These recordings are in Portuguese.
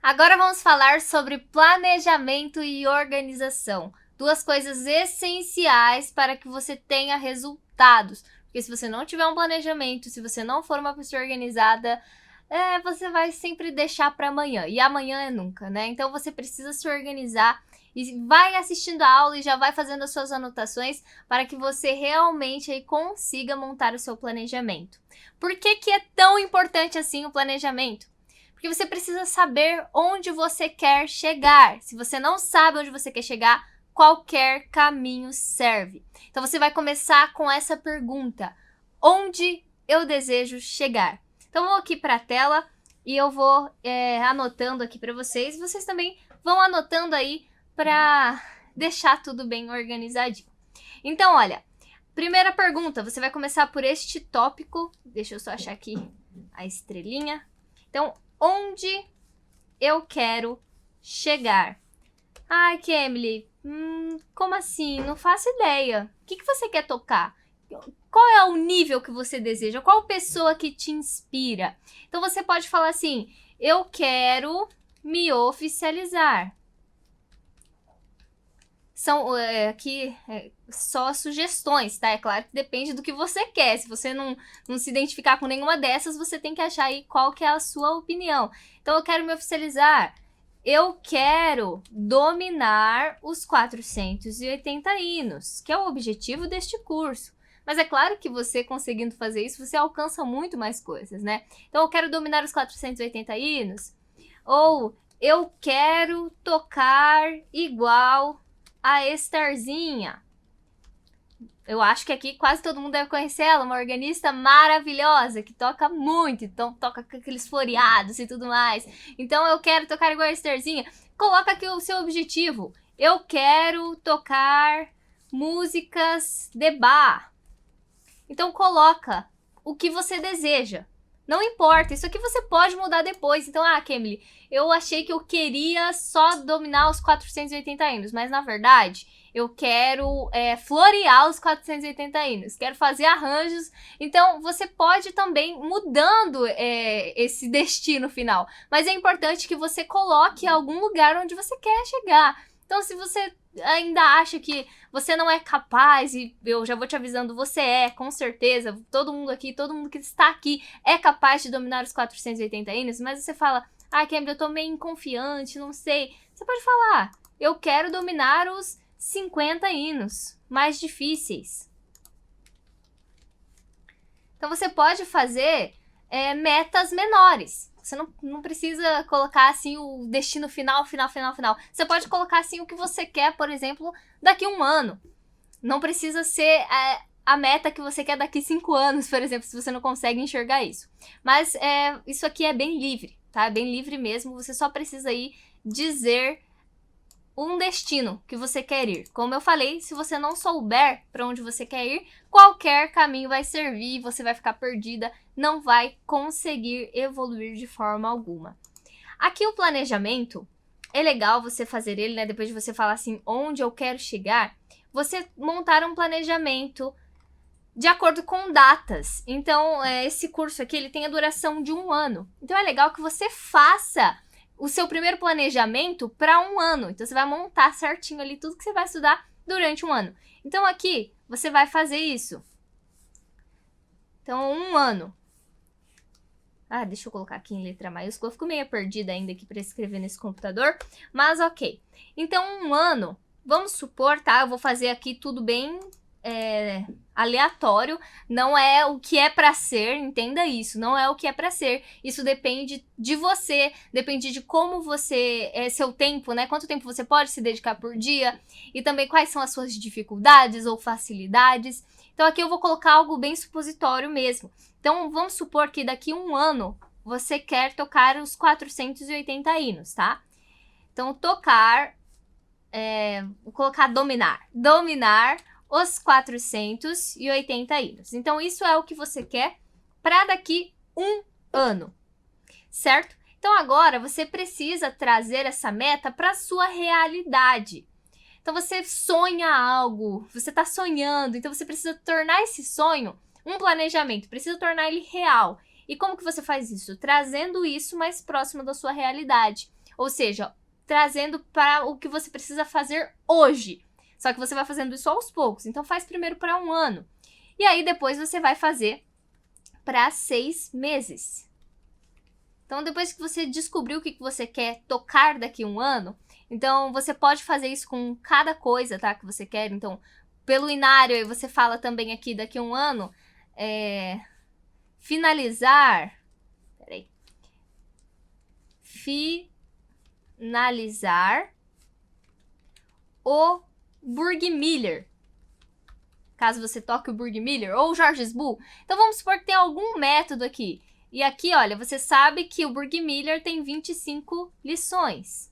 Agora vamos falar sobre planejamento e organização. Duas coisas essenciais para que você tenha resultados. Porque se você não tiver um planejamento, se você não for uma pessoa organizada, você vai sempre deixar para amanhã. E amanhã é nunca, né? Então você precisa se organizar e vai assistindo a aula e já vai fazendo as suas anotações para que você realmente aí consiga montar o seu planejamento. Por que é tão importante assim o planejamento? Porque você precisa saber onde você quer chegar. Se você não sabe onde você quer chegar, qualquer caminho serve. Então você vai começar com essa pergunta: onde eu desejo chegar? Então vou aqui para a tela e eu vou anotando aqui para vocês. Vocês também vão anotando aí para deixar tudo bem organizadinho. Então, olha, primeira pergunta, você vai começar por este tópico. Deixa eu só achar aqui a estrelinha. Então, onde eu quero chegar? Ai, Kemily, como assim? Não faço ideia. O que você quer tocar? Qual é o nível que você deseja? Qual pessoa que te inspira? Então você pode falar assim: eu quero me oficializar. São aqui só sugestões, tá? É claro que depende do que você quer. Se você não se identificar com nenhuma dessas, você tem que achar aí qual que é a sua opinião. Então eu quero me oficializar. Eu quero dominar os 480 hinos, que é o objetivo deste curso. Mas é claro que você conseguindo fazer isso, você alcança muito mais coisas, né? Então eu quero dominar os 480 hinos. Ou eu quero tocar igual a Estarzinha. Eu acho que aqui quase todo mundo deve conhecer ela, uma organista maravilhosa, que toca muito, então toca com aqueles floreados e tudo mais. Então eu quero tocar igual a Estarzinha. Coloca aqui o seu objetivo. Eu quero tocar músicas de bar. Então coloca o que você deseja. Não importa, isso aqui você pode mudar depois. Então, Kemily, eu achei que eu queria só dominar os 480 hinos, mas na verdade eu quero florear os 480 hinos, quero fazer arranjos. Então, você pode também mudando esse destino final. Mas é importante que você coloque algum lugar onde você quer chegar. Então, se você ainda acha que você não é capaz, e eu já vou te avisando, você com certeza, todo mundo aqui, todo mundo que está aqui é capaz de dominar os 480 hinos, mas você fala: Kemily, eu tô meio inconfiante, não sei. Você pode falar: eu quero dominar os 50 hinos mais difíceis. Então você pode fazer metas menores. Você não precisa colocar assim o destino final. Você pode colocar assim o que você quer, por exemplo, daqui a 1 ano. Não precisa ser a meta que você quer daqui 5 anos, por exemplo, se você não consegue enxergar isso. Mas isso aqui é bem livre, tá? É bem livre mesmo. Você só precisa aí dizer um destino que você quer ir. Como eu falei, se você não souber para onde você quer ir, qualquer caminho vai servir, você vai ficar perdida, não vai conseguir evoluir de forma alguma. Aqui o planejamento, é legal você fazer ele, né? Depois de você falar assim, onde eu quero chegar, você montar um planejamento de acordo com datas. Então, esse curso aqui, ele tem a duração de 1 ano. Então, é legal que você faça o seu primeiro planejamento para 1 ano. Então, você vai montar certinho ali tudo que você vai estudar durante 1 ano. Então, aqui, você vai fazer isso. Então, 1 ano. Deixa eu colocar aqui em letra maiúscula. Eu fico meio perdida ainda aqui para escrever nesse computador. Mas, ok. Então, 1 ano, vamos supor, tá? Eu vou fazer aqui tudo bem aleatório, não é o que é para ser, entenda isso, não é o que é para ser, isso depende de você, depende de como você, seu tempo, né, quanto tempo você pode se dedicar por dia, e também quais são as suas dificuldades ou facilidades. Então aqui eu vou colocar algo bem supositório mesmo. Então vamos supor que daqui a 1 ano você quer tocar os 480 hinos, tá? Então tocar, vou colocar dominar os 480 hinos. Então, isso é o que você quer para daqui 1 ano, certo? Então, agora você precisa trazer essa meta para a sua realidade. Então, você sonha algo, você está sonhando, então você precisa tornar esse sonho um planejamento, precisa tornar ele real. E como que você faz isso? Trazendo isso mais próximo da sua realidade. Ou seja, trazendo para o que você precisa fazer hoje. Só que você vai fazendo isso aos poucos. Então faz primeiro para 1 ano. E aí depois você vai fazer para 6 meses. Então depois que você descobriu o que você quer tocar daqui a 1 ano, então você pode fazer isso com cada coisa, tá, que você quer. Então pelo inário, aí você fala também aqui daqui a 1 ano, finalizar o Burgmüller. Caso você toque o Burgmüller ou o Georges Bull. Então vamos supor que tem algum método aqui. E aqui, olha, você sabe que o Burgmüller tem 25 lições.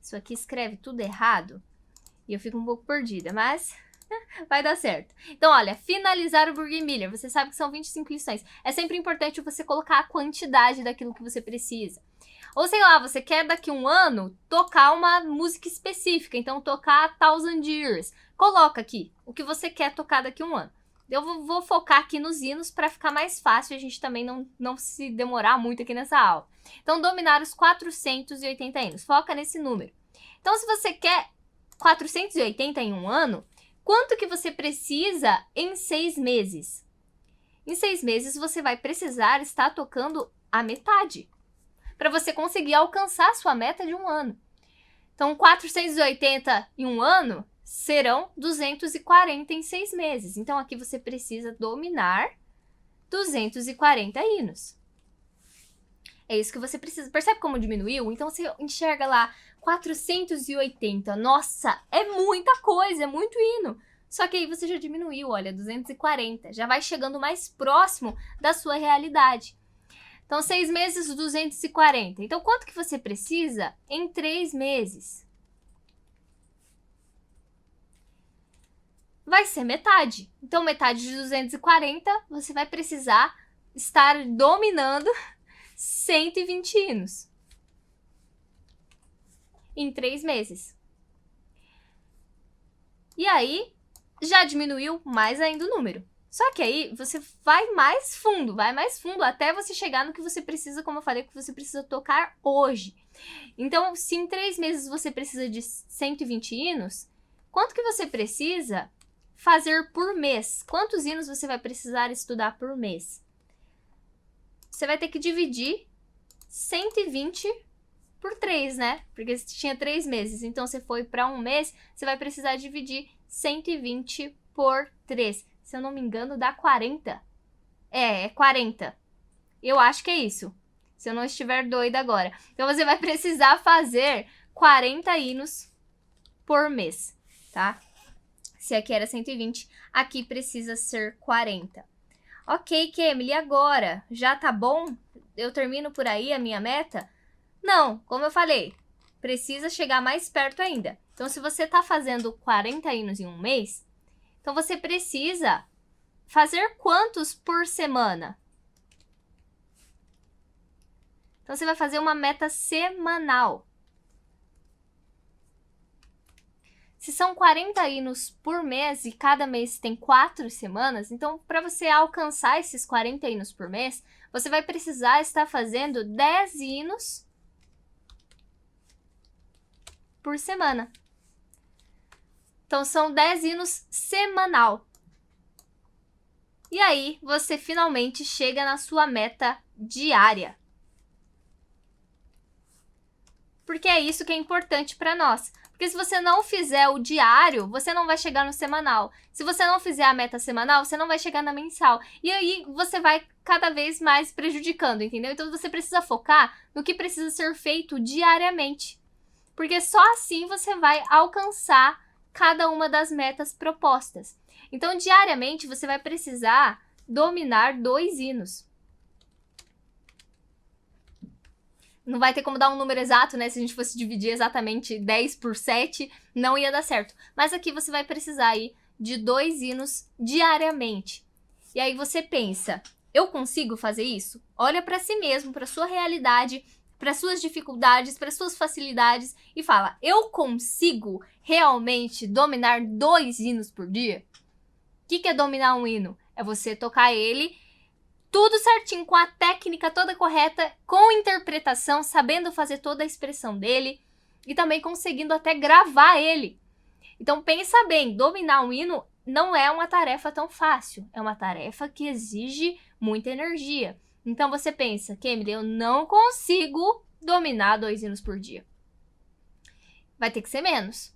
Isso aqui escreve tudo errado e eu fico um pouco perdida, mas vai dar certo. Então, olha, finalizar o Burgmüller. Você sabe que são 25 lições. É sempre importante você colocar a quantidade daquilo que você precisa. Ou sei lá, você quer daqui a 1 ano tocar uma música específica, então tocar Thousand Years. Coloca aqui o que você quer tocar daqui a 1 ano. Eu vou focar aqui nos hinos para ficar mais fácil e a gente também não se demorar muito aqui nessa aula. Então, dominar os 480 hinos. Foca nesse número. Então, se você quer 480 em 1 ano, quanto que você precisa em 6 meses? Em 6 meses, você vai precisar estar tocando a metade para você conseguir alcançar a sua meta de 1 ano. Então, 480 em 1 ano serão 240 em 6 meses. Então, aqui você precisa dominar 240 hinos. É isso que você precisa. Percebe como diminuiu? Então, você enxerga lá 480. Nossa, é muita coisa, é muito hino. Só que aí você já diminuiu, olha, 240. Já vai chegando mais próximo da sua realidade. Então, 6 meses, 240. Então, quanto que você precisa em 3 meses? Vai ser metade. Então, metade de 240, você vai precisar estar dominando 120 hinos em 3 meses. E aí, já diminuiu mais ainda o número. Só que aí, você vai mais fundo até você chegar no que você precisa, como eu falei, que você precisa tocar hoje. Então, se em 3 meses você precisa de 120 hinos, quanto que você precisa fazer por mês? Quantos hinos você vai precisar estudar por mês? Você vai ter que dividir 120 por 3, né? Porque você tinha 3 meses, então você foi para 1 mês, você vai precisar dividir 120 por 3. Se eu não me engano, dá 40. É 40. Eu acho que é isso. Se eu não estiver doida agora. Então, você vai precisar fazer 40 hinos por mês, tá? Se aqui era 120, aqui precisa ser 40. Ok, Kemily, agora? Já tá bom? Eu termino por aí a minha meta? Não, como eu falei, precisa chegar mais perto ainda. Então, se você tá fazendo 40 hinos em 1 mês, então você precisa fazer quantos por semana? Então, você vai fazer uma meta semanal. Se são 40 hinos por mês e cada mês tem 4 semanas, então, para você alcançar esses 40 hinos por mês, você vai precisar estar fazendo 10 hinos por semana. Então, são 10 hinos semanal. E aí, você finalmente chega na sua meta diária. Porque é isso que é importante para nós. Porque se você não fizer o diário, você não vai chegar no semanal. Se você não fizer a meta semanal, você não vai chegar na mensal. E aí, você vai cada vez mais prejudicando, entendeu? Então, você precisa focar no que precisa ser feito diariamente. Porque só assim você vai alcançar cada uma das metas propostas. Então, diariamente, você vai precisar dominar 2 hinos. Não vai ter como dar um número exato, né? Se a gente fosse dividir exatamente 10 por 7, não ia dar certo. Mas aqui você vai precisar aí de 2 hinos diariamente. E aí você pensa, eu consigo fazer isso? Olha para si mesmo, para sua realidade, para suas dificuldades, para suas facilidades e fala, eu consigo realmente dominar 2 hinos por dia? O que é dominar um hino? É você tocar ele tudo certinho, com a técnica toda correta, com interpretação, sabendo fazer toda a expressão dele e também conseguindo até gravar ele. Então pensa bem, dominar um hino não é uma tarefa tão fácil, é uma tarefa que exige muita energia. Então você pensa, Kemily, eu não consigo dominar 2 hinos por dia. Vai ter que ser menos.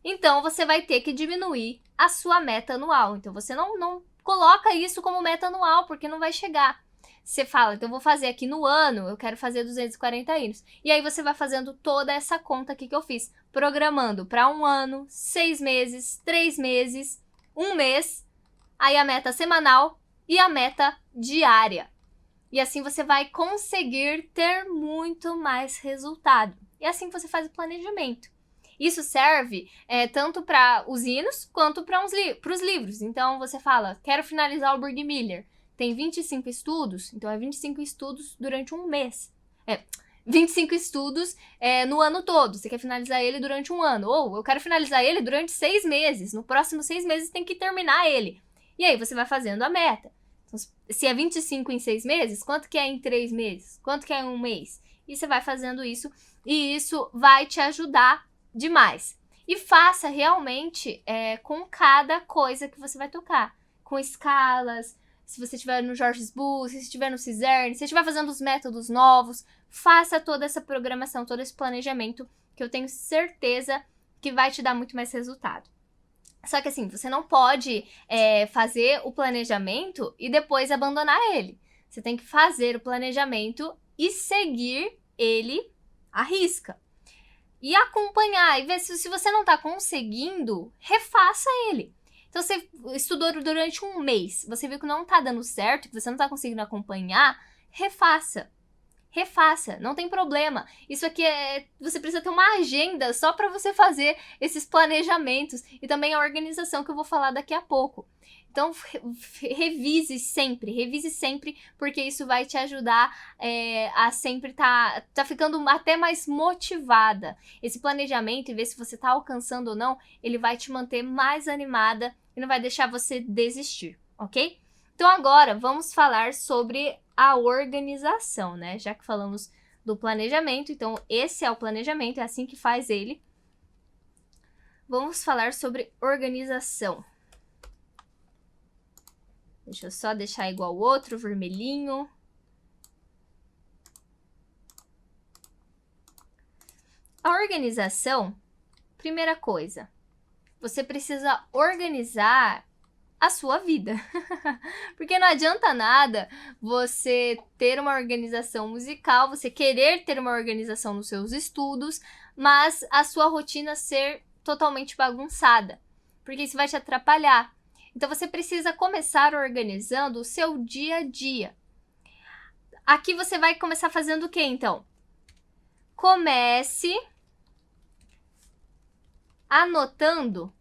Então você vai ter que diminuir a sua meta anual. Então você não coloca isso como meta anual, porque não vai chegar. Você fala, então eu vou fazer aqui no ano, eu quero fazer 240 hinos. E aí você vai fazendo toda essa conta aqui que eu fiz, programando para 1 ano, 6 meses, 3 meses, 1 mês, aí a meta semanal e a meta diária. E assim você vai conseguir ter muito mais resultado. E assim você faz o planejamento. Isso serve tanto para os hinos quanto para os livros. Então você fala, quero finalizar o Burg Miller. Tem 25 estudos, então é 25 estudos durante um mês. 25 estudos no ano todo. Você quer finalizar ele durante um ano. Ou eu quero finalizar ele durante 6 meses. No próximo 6 meses tem que terminar ele. E aí você vai fazendo a meta. Então, se é 25 em 6 meses, quanto que é em 3 meses? Quanto que é em um mês? E você vai fazendo isso. E isso vai te ajudar demais. E faça realmente com cada coisa que você vai tocar. Com escalas, se você estiver no Georges Booth, se estiver no Cizerne, se estiver fazendo os métodos novos, faça toda essa programação, todo esse planejamento, que eu tenho certeza que vai te dar muito mais resultado. Só que assim, você não pode fazer o planejamento e depois abandonar ele. Você tem que fazer o planejamento e seguir ele à risca. E acompanhar, e ver se você não está conseguindo, refaça ele. Então, você estudou durante um mês, você viu que não está dando certo, que você não está conseguindo acompanhar, refaça. Refaça, não tem problema. Isso aqui você precisa ter uma agenda só para você fazer esses planejamentos e também a organização que eu vou falar daqui a pouco. Então, revise sempre, porque isso vai te ajudar a sempre tá ficando até mais motivada. Esse planejamento, e ver se você tá alcançando ou não, ele vai te manter mais animada e não vai deixar você desistir, ok? Então, agora, vamos falar sobre a organização, né? Já que falamos do planejamento, então esse é o planejamento, é assim que faz ele. Vamos falar sobre organização. Deixa eu só deixar igual o outro, vermelhinho. A organização, primeira coisa, você precisa organizar a sua vida. Porque não adianta nada você ter uma organização musical, você querer ter uma organização nos seus estudos, mas a sua rotina ser totalmente bagunçada. Porque isso vai te atrapalhar. Então, você precisa começar organizando o seu dia a dia. Aqui você vai começar fazendo o quê, então? Comece anotando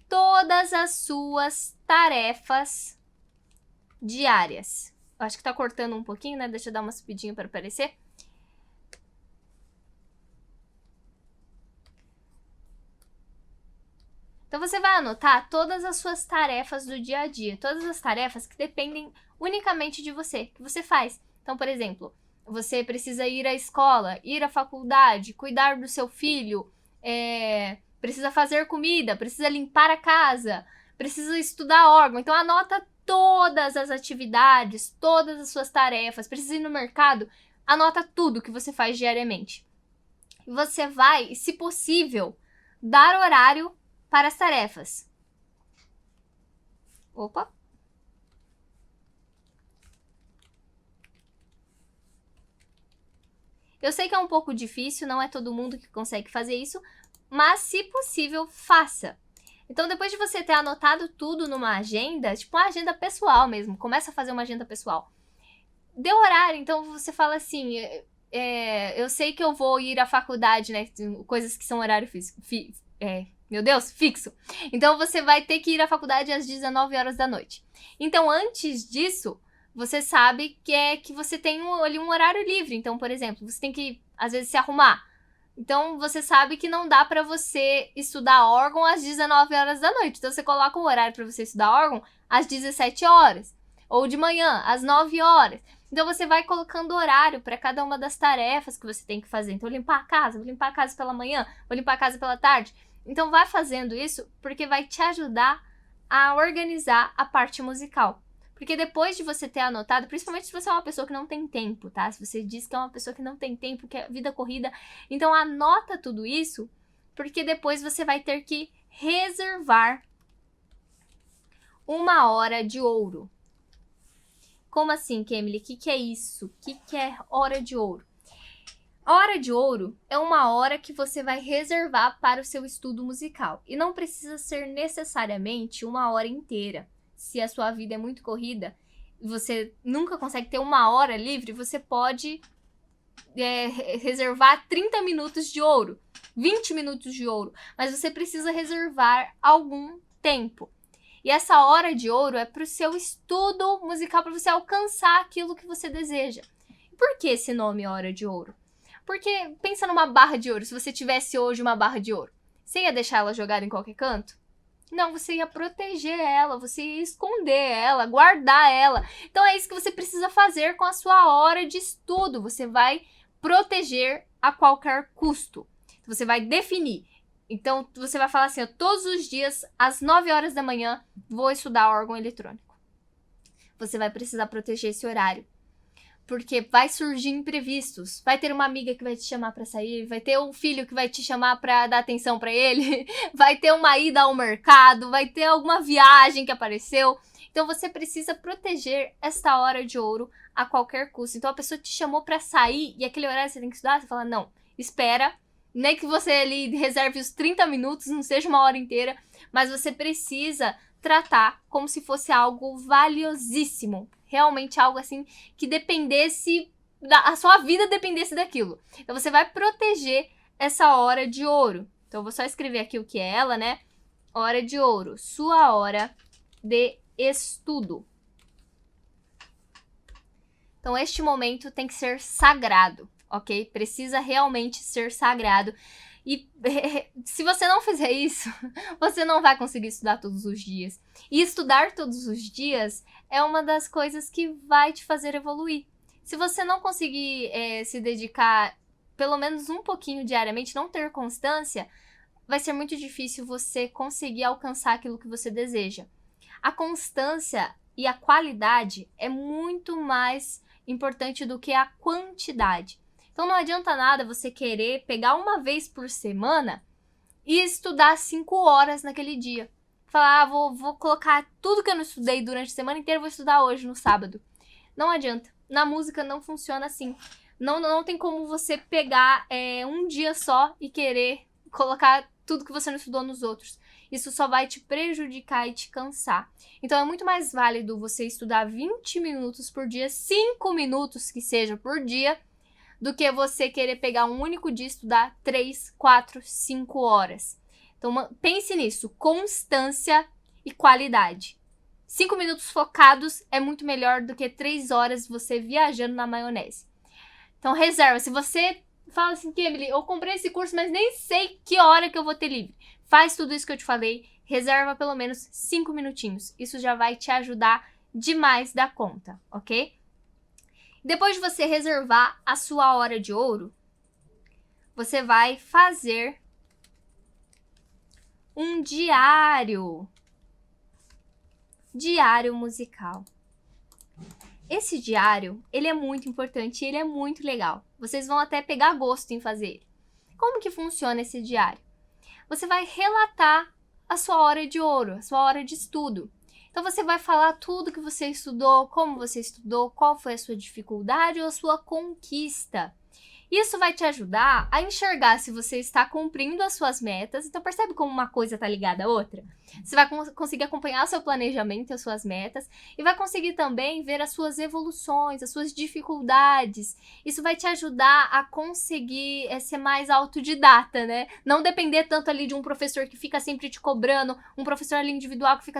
todas as suas tarefas diárias. Eu acho que tá cortando um pouquinho, né? Deixa eu dar uma subidinha para aparecer. Então, você vai anotar todas as suas tarefas do dia a dia, todas as tarefas que dependem unicamente de você, que você faz. Então, por exemplo, você precisa ir à escola, ir à faculdade, cuidar do seu filho, precisa fazer comida, precisa limpar a casa, precisa estudar órgão. Então, anota todas as atividades, todas as suas tarefas, precisa ir no mercado, anota tudo que você faz diariamente. Você vai, se possível, dar horário para as tarefas. Opa! Eu sei que é um pouco difícil, não é todo mundo que consegue fazer isso, mas se possível, faça. Então, depois de você ter anotado tudo numa agenda, tipo uma agenda pessoal mesmo, começa a fazer uma agenda pessoal. Deu horário, então você fala assim, eu sei que eu vou ir à faculdade, né, coisas que são horário fixo. Então, você vai ter que ir à faculdade às 19 horas da noite. Então, antes disso, você sabe que você tem ali um horário livre. Então, por exemplo, você tem que, às vezes, se arrumar. Então, você sabe que não dá para você estudar órgão às 19 horas da noite. Então, você coloca um horário para você estudar órgão às 17 horas. ou de manhã, às 9 horas. Então, você vai colocando horário para cada uma das tarefas que você tem que fazer. Então, limpar a casa, vou limpar a casa pela manhã, vou limpar a casa pela tarde. Então, vai fazendo isso porque vai te ajudar a organizar a parte musical. Porque depois de você ter anotado, principalmente se você é uma pessoa que não tem tempo, tá? Se você diz que é uma pessoa que não tem tempo, que é vida corrida, então anota tudo isso, porque depois você vai ter que reservar 1 hora de ouro. Como assim, Kemily? O que é isso? O que é hora de ouro? A hora de ouro é 1 hora que você vai reservar para o seu estudo musical. E não precisa ser necessariamente 1 hora inteira. Se a sua vida é muito corrida, você nunca consegue ter 1 hora livre, você pode reservar 30 minutos de ouro, 20 minutos de ouro. Mas você precisa reservar algum tempo. E essa hora de ouro é para o seu estudo musical, para você alcançar aquilo que você deseja. Por que esse nome hora de ouro? Porque pensa numa barra de ouro. Se você tivesse hoje uma barra de ouro, você ia deixar ela jogada em qualquer canto? Não, você ia proteger ela, você ia esconder ela, guardar ela. Então é isso que você precisa fazer com a sua hora de estudo. Você vai proteger a qualquer custo. Você vai definir. Então você vai falar assim, todos os dias, às 9 horas da manhã, vou estudar órgão eletrônico. Você vai precisar proteger esse horário. Porque vai surgir imprevistos. Vai ter uma amiga que vai te chamar para sair, vai ter um filho que vai te chamar para dar atenção para ele, vai ter uma ida ao mercado, vai ter alguma viagem que apareceu. Então você precisa proteger esta hora de ouro a qualquer custo. Então a pessoa te chamou para sair e aquele horário você tem que estudar, você fala: "Não, espera, nem que você ali reserve os 30 minutos, não seja 1 hora inteira, mas você precisa tratar como se fosse algo valiosíssimo, realmente algo assim que dependesse, a sua vida dependesse daquilo. Então você vai proteger essa hora de ouro. Então eu vou só escrever aqui o que é ela, né? Hora de ouro, sua hora de estudo. Então este momento tem que ser sagrado, ok? Precisa realmente ser sagrado. E se você não fizer isso, você não vai conseguir estudar todos os dias. E estudar todos os dias é uma das coisas que vai te fazer evoluir. Se você não conseguir se dedicar pelo menos um pouquinho diariamente, não ter constância, vai ser muito difícil você conseguir alcançar aquilo que você deseja. A constância e a qualidade é muito mais importante do que a quantidade. Então não adianta nada você querer pegar uma vez por semana e estudar 5 horas naquele dia. Falar, vou colocar tudo que eu não estudei durante a semana inteira, vou estudar hoje, no sábado. Não adianta. Na música não funciona assim. Não tem como você pegar um dia só e querer colocar tudo que você não estudou nos outros. Isso só vai te prejudicar e te cansar. Então é muito mais válido você estudar 20 minutos por dia, 5 minutos que seja por dia, do que você querer pegar um único dia e estudar 3, 4, 5 horas. Então pense nisso, constância e qualidade. 5 minutos focados é muito melhor do que 3 horas você viajando na maionese. Então reserva, se você fala assim, Kemily, eu comprei esse curso, mas nem sei que hora que eu vou ter livre. Faz tudo isso que eu te falei, reserva pelo menos 5 minutinhos. Isso já vai te ajudar demais da conta, ok? Depois de você reservar a sua hora de ouro, você vai fazer um diário. Diário musical. Esse diário, ele é muito importante e ele é muito legal. Vocês vão até pegar gosto em fazer ele. Como que funciona esse diário? Você vai relatar a sua hora de ouro, a sua hora de estudo. Então você vai falar tudo que você estudou, como você estudou, qual foi a sua dificuldade ou a sua conquista. Isso vai te ajudar a enxergar se você está cumprindo as suas metas. Então percebe como uma coisa está ligada à outra? Você vai conseguir acompanhar o seu planejamento e as suas metas e vai conseguir também ver as suas evoluções, as suas dificuldades. Isso vai te ajudar a conseguir ser mais autodidata, né? Não depender tanto ali de um professor que fica sempre te cobrando, um professor ali individual que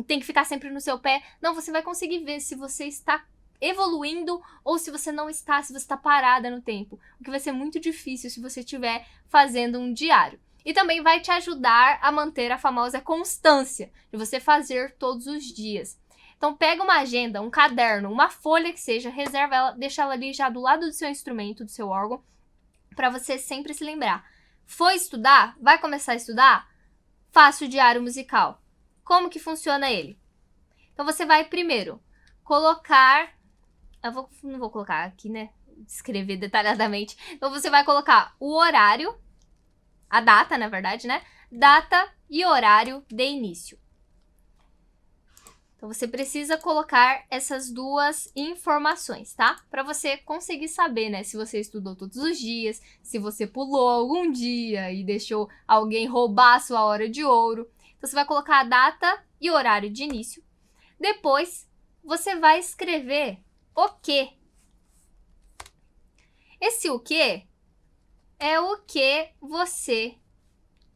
tem que ficar sempre no seu pé. Não, você vai conseguir ver se você está evoluindo ou se você não está, se você está parada no tempo. O que vai ser muito difícil se você estiver fazendo um diário. E também vai te ajudar a manter a famosa constância de você fazer todos os dias. Então pega uma agenda, um caderno, uma folha que seja, reserva ela, deixa ela ali já do lado do seu instrumento, do seu órgão, para você sempre se lembrar. Foi estudar? Vai começar a estudar? Faça o diário musical. Como que funciona ele? Então você vai primeiro colocar... não vou colocar aqui, né? Escrever detalhadamente. Então você vai colocar o horário, a data, na verdade, né? Data e horário de início. Então você precisa colocar essas duas informações, tá? Para você conseguir saber, né, se você estudou todos os dias, se você pulou algum dia e deixou alguém roubar a sua hora de ouro. Então você vai colocar a data e horário de início. Depois você vai escrever o quê. Esse o quê é o que você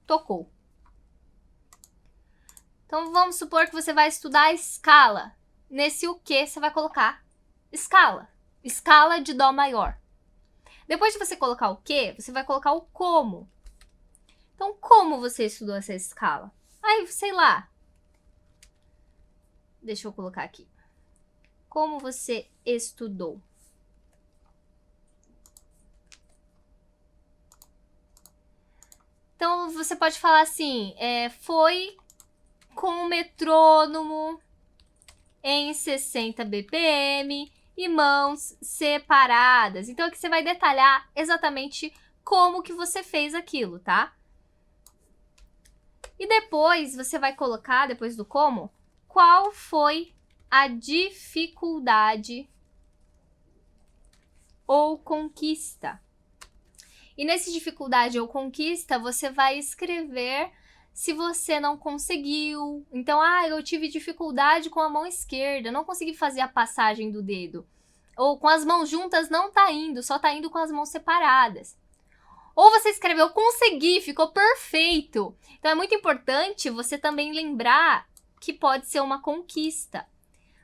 tocou. Então, vamos supor que você vai estudar a escala. Nesse o que, você vai colocar escala. Escala de dó maior. Depois de você colocar o que, você vai colocar o como. Então, como você estudou essa escala? Aí, sei lá. Deixa eu colocar aqui. Como você estudou? Então, você pode falar assim, foi com metrônomo em 60 BPM e mãos separadas. Então, aqui você vai detalhar exatamente como que você fez aquilo, tá? E depois, você vai colocar, depois do como, qual foi a dificuldade ou conquista. E nesse dificuldade ou conquista, você vai escrever se você não conseguiu. Então, eu tive dificuldade com a mão esquerda, não consegui fazer a passagem do dedo. Ou com as mãos juntas não tá indo, só tá indo com as mãos separadas. Ou você escreveu consegui, ficou perfeito. Então, é muito importante você também lembrar que pode ser uma conquista.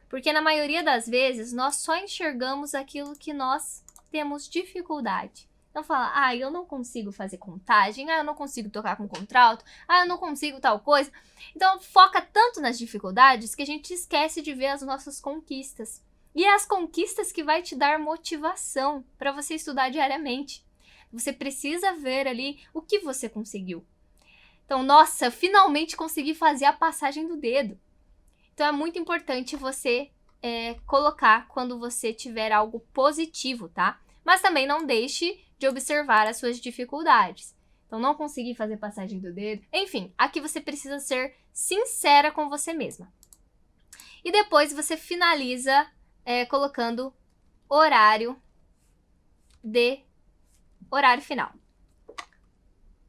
Porque na maioria das vezes, nós só enxergamos aquilo que nós temos dificuldade. Então fala, eu não consigo fazer contagem, eu não consigo tocar com contralto, eu não consigo tal coisa. Então foca tanto nas dificuldades que a gente esquece de ver as nossas conquistas. E é as conquistas que vai te dar motivação para você estudar diariamente. Você precisa ver ali o que você conseguiu. Então, nossa, finalmente consegui fazer a passagem do dedo. Então é muito importante você colocar quando você tiver algo positivo, tá? Mas também não deixe de observar as suas dificuldades. Então, não consegui fazer passagem do dedo. Enfim, aqui você precisa ser sincera com você mesma. E depois você finaliza colocando horário final.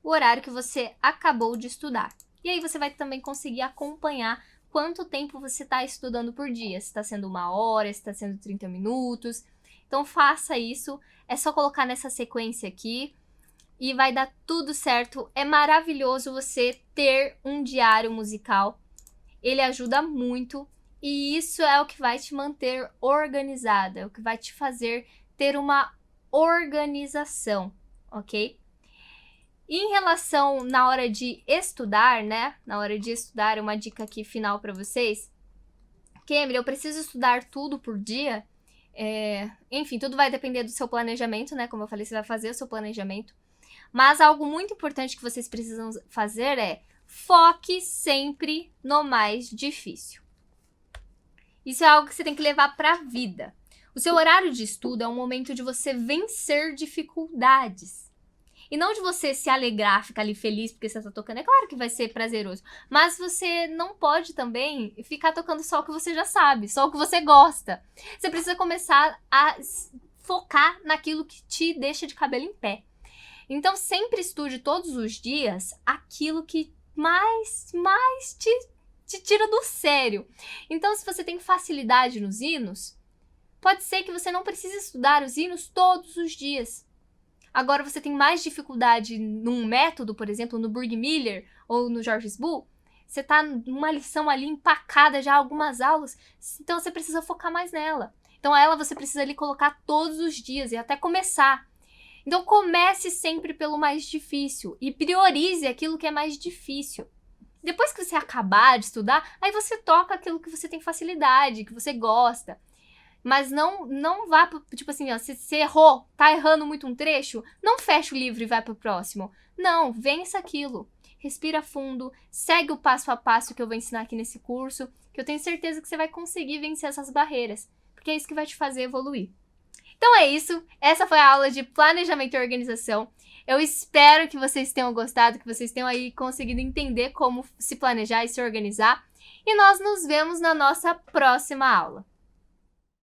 O horário que você acabou de estudar. E aí você vai também conseguir acompanhar quanto tempo você está estudando por dia. Se está sendo 1 hora, se está sendo 30 minutos. Então, faça isso. É só colocar nessa sequência aqui e vai dar tudo certo. É maravilhoso você ter um diário musical. Ele ajuda muito e isso é o que vai te manter organizada, é o que vai te fazer ter uma organização, ok? E em relação na hora de estudar, né? Na hora de estudar, uma dica aqui final para vocês. Emily, eu preciso estudar tudo por dia? Enfim, tudo vai depender do seu planejamento, né? Como eu falei, você vai fazer o seu planejamento. Mas algo muito importante que vocês precisam fazer é foque sempre no mais difícil. Isso é algo que você tem que levar para a vida. O seu horário de estudo é um momento de você vencer dificuldades. E não de você se alegrar, ficar ali feliz porque você está tocando. É claro que vai ser prazeroso. Mas você não pode também ficar tocando só o que você já sabe, só o que você gosta. Você precisa começar a focar naquilo que te deixa de cabelo em pé. Então, sempre estude todos os dias aquilo que mais te tira do sério. Então, se você tem facilidade nos hinos, pode ser que você não precise estudar os hinos todos os dias. Agora você tem mais dificuldade num método, por exemplo, no Burgmüller ou no Georges Bull, você está numa lição ali empacada já algumas aulas, então você precisa focar mais nela. Então ela você precisa ali colocar todos os dias e até começar. Então comece sempre pelo mais difícil e priorize aquilo que é mais difícil. Depois que você acabar de estudar, aí você toca aquilo que você tem facilidade, que você gosta. Mas não vá pro, tipo assim, ó, se você errou, tá errando muito um trecho, não fecha o livro e vai pro próximo. Não, vença aquilo. Respira fundo, segue o passo a passo que eu vou ensinar aqui nesse curso, que eu tenho certeza que você vai conseguir vencer essas barreiras, porque é isso que vai te fazer evoluir. Então é isso, essa foi a aula de planejamento e organização. Eu espero que vocês tenham gostado, que vocês tenham aí conseguido entender como se planejar e se organizar. E nós nos vemos na nossa próxima aula.